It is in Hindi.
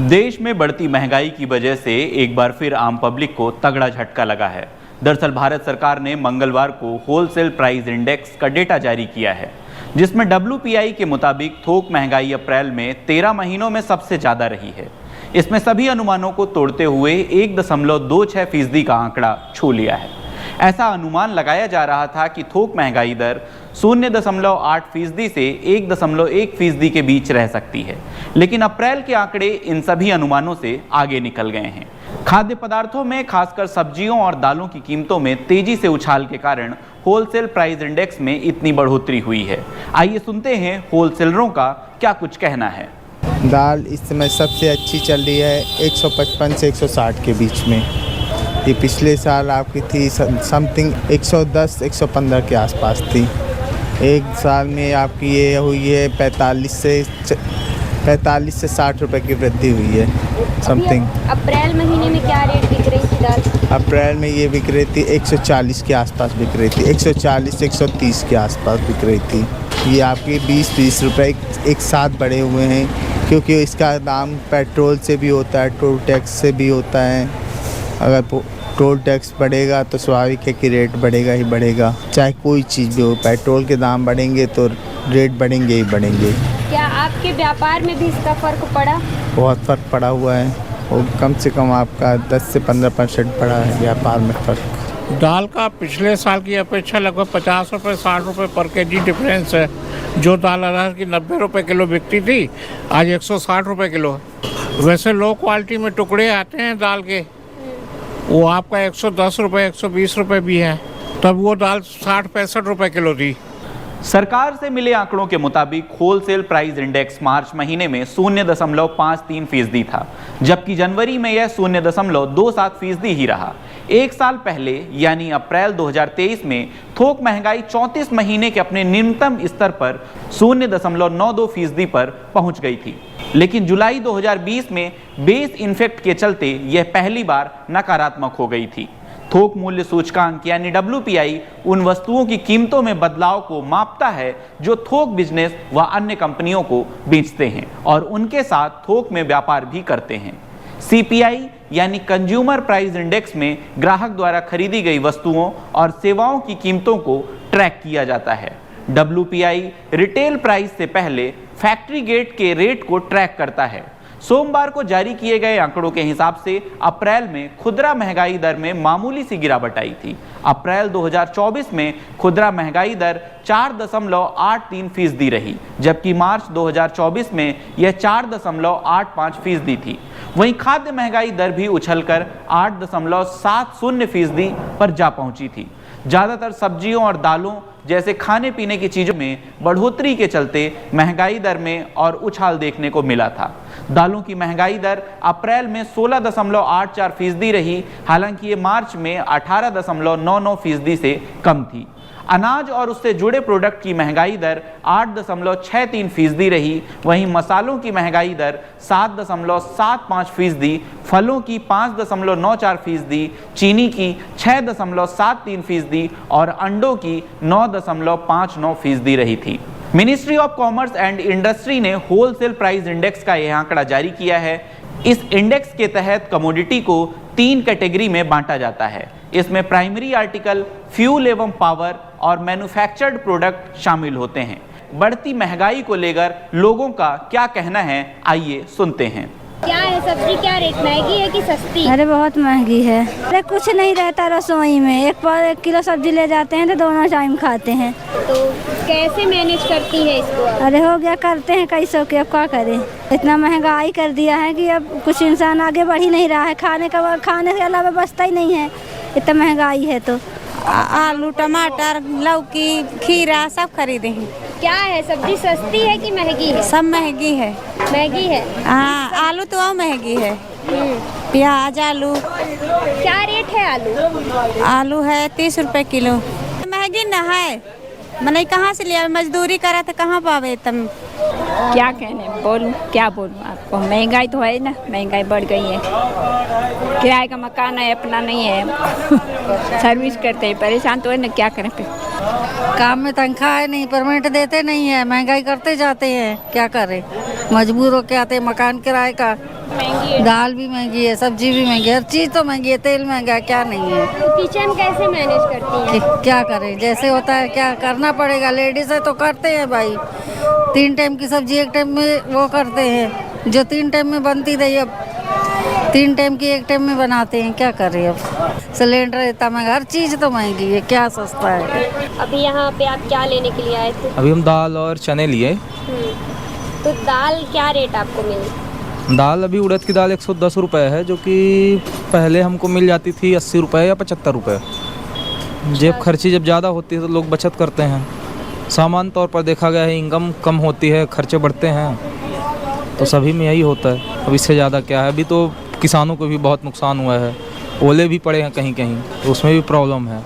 देश में बढ़ती महंगाई की वजह से एक बार फिर आम पब्लिक को तगड़ा झटका लगा है। दरअसल भारत सरकार ने मंगलवार को होलसेल प्राइस इंडेक्स का डेटा जारी किया है, जिसमें WPI के मुताबिक थोक महंगाई अप्रैल में 13 महीनों में सबसे ज्यादा रही है। इसमें सभी अनुमानों को तोड़ते हुए 1.26% का आंकड़ा छू लिया है। ऐसा अनुमान लगाया जा रहा था कि थोक महंगाई दर 0.8% से 1.1% के बीच रह सकती है, लेकिन अप्रैल के आंकड़े इन सभी अनुमानों से आगे निकल गए हैं। खाद्य पदार्थों में खासकर सब्जियों और दालों की कीमतों में तेजी से उछाल के कारण होलसेल प्राइस इंडेक्स में इतनी बढ़ोतरी हुई है। आइए सुनते हैं होलसेलरों का क्या कुछ कहना है। दाल इस समय सबसे अच्छी चल रही है 155 से 160 के बीच में। ये पिछले साल आपकी थी समथिंग 110-115 के आसपास थी। एक साल में आपकी ये हुई है 45 से 60 रुपए की वृद्धि हुई है समथिंग। अप्रैल महीने में क्या रेट बिक रही थी दाल? अप्रैल में ये बिक रही थी 140 के आसपास बिक रही थी, 140 से 130 के आसपास बिक रही थी। ये आपकी 20-20 रुपए एक साथ बढ़े हुए हैं, क्योंकि इसका दाम पेट्रोल से भी होता है, टोल टैक्स से भी होता है। अगर टोल टैक्स बढ़ेगा तो स्वाभाविक है कि रेट बढ़ेगा ही बढ़ेगा, चाहे कोई चीज़ भी हो। पेट्रोल के दाम बढ़ेंगे तो रेट बढ़ेंगे ही बढ़ेंगे। क्या आपके व्यापार में भी इसका फर्क पड़ा? बहुत फ़र्क पड़ा हुआ है, और कम से कम आपका 10 से 15% पड़ा है व्यापार में फ़र्क। दाल का पिछले साल की अपेक्षा लगभग 50 रुपये 60 रुपये पर केजी डिफरेंस है। जो दाल अरहर की 90 रुपये किलो बिकती थी, आज 160 रुपये किलो है। वैसे लो क्वालिटी में टुकड़े आते हैं दाल के, वो आपका 110 रुपये 120 रुपये भी है, तब वो दाल 60-65 रुपये किलो थी। सरकार से मिले आंकड़ों के मुताबिक होलसेल प्राइस इंडेक्स मार्च महीने में 0.53% था, जबकि जनवरी में यह 0.27% ही रहा। एक साल पहले यानी अप्रैल 2023 में थोक महंगाई 34 महीने के अपने न्यूनतम स्तर पर 0.92% पर पहुंच गई थी, लेकिन जुलाई 2020 में बेस इफेक्ट के चलते यह पहली बार नकारात्मक हो गई थी। थोक मूल्य सूचकांक यानी WPI उन वस्तुओं की कीमतों में बदलाव को मापता है जो थोक बिजनेस व अन्य कंपनियों को बेचते हैं और उनके साथ थोक में व्यापार भी करते हैं। CPI यानी कंज्यूमर प्राइस इंडेक्स में ग्राहक द्वारा खरीदी गई वस्तुओं और सेवाओं की कीमतों को ट्रैक किया जाता है। WPI रिटेल प्राइस से पहले फैक्ट्री गेट के रेट को ट्रैक करता है। सोमवार को जारी किए गए आंकड़ों के हिसाब से अप्रैल में खुदरा महंगाई दर में मामूली सी गिरावट आई थी। अप्रैल 2024 में खुदरा महंगाई दर 4.83% रही, जबकि मार्च 2024 में यह 4.85% थी। वहीं खाद्य महंगाई दर भी उछलकर 8.70% पर जा पहुंची थी। ज़्यादातर सब्जियों और दालों जैसे खाने पीने की चीज़ों में बढ़ोतरी के चलते महंगाई दर में और उछाल देखने को मिला था। दालों की महंगाई दर अप्रैल में 16.84% रही, हालांकि ये मार्च में 18.99% से कम थी। अनाज और उससे जुड़े प्रोडक्ट की महंगाई दर 8.63% रही, वहीं मसालों की महंगाई दर 7.75%, फलों की 5.94%, चीनी की 6.73% और अंडों की 9.59% रही थी। Ministry of commerce and industry ने होलसेल प्राइस इंडेक्स का यह आंकड़ा जारी किया है। इस इंडेक्स के तहत कमोडिटी को 3 कैटेगरी में बांटा जाता है। इसमें प्राइमरी आर्टिकल, फ्यूल एवं पावर और मैन्युफैक्चर्ड प्रोडक्ट शामिल होते हैं। बढ़ती महंगाई को लेकर लोगों का क्या कहना है, आइए सुनते हैं। क्या है सब्जी, क्या रेट, महंगी है कि सस्ती? अरे बहुत महंगी है। अरे कुछ नहीं रहता रसोई में, 1 किलो सब्जी ले जाते हैं तो दोनों टाइम खाते हैं। तो कैसे मैनेज करती है इसको? अरे हो गया, करते हैं कैसे के, अब क्या करें। इतना महंगाई कर दिया है कि अब कुछ इंसान आगे बढ़ ही नहीं रहा है। खाने के अलावा बचता ही नहीं है, इतना महंगाई है। तो आलू, टमाटर, लौकी, खीरा सब खरीदे हैं। क्या है सब्जी, सस्ती है कि महंगी है? सब महंगी है। महंगी है? हाँ, आलू तो और महंगी है। प्याज, आलू। क्या रेट है आलू? आलू है 30 रुपए किलो। महंगी न है, मैंने कहाँ से लिया, मजदूरी करा था कहाँ पावे तुम। क्या कहने बोलूं, क्या बोलूं आपको। महंगाई तो है ना, महंगाई बढ़ गई है। किराए का मकान है, अपना नहीं है। सर्विस करते हैं, परेशान तो है ना, क्या करें फिर। काम में तनख्वाह है नहीं, परमिट देते नहीं है, महंगाई करते जाते हैं, क्या करें, मजबूर होके आते हैं। मकान किराए का महंगी है, दाल भी महंगी है, सब्जी भी महंगी है, हर चीज़ तो महंगी है, तेल महंगा है, क्या नहीं है। तो किचन कैसे मैनेज करती हैं? क्या करें, जैसे होता है क्या करना पड़ेगा, लेडीज है तो करते हैं भाई। 3 टाइम की सब्जी 1 टाइम में वो करते हैं, जो 3 टाइम में बनती रही अब 3 टाइम की 1 टाइम में बनाते हैं, क्या करें। अब सिलेंडर इतना महंगा, हर चीज़ तो महंगी है, क्या सस्ता है। अभी यहाँ पे आप क्या लेने के लिए आए थे? अभी हम दाल और चने लिए। तो दाल क्या रेट आपको मिली? दाल अभी उड़द की दाल 110 रुपये है, जो कि पहले हमको मिल जाती थी 80 रुपये या 75 रुपये। जेब खर्ची जब ज़्यादा होती है तो लोग बचत करते हैं। सामान्य तौर पर देखा गया है इनकम कम होती है, खर्चे बढ़ते हैं, तो सभी में यही होता है। अब इससे ज़्यादा क्या है। अभी तो किसानों को भी बहुत नुकसान हुआ है, ओले भी पड़े हैं कहीं कहीं, तो उसमें भी प्रॉब्लम है।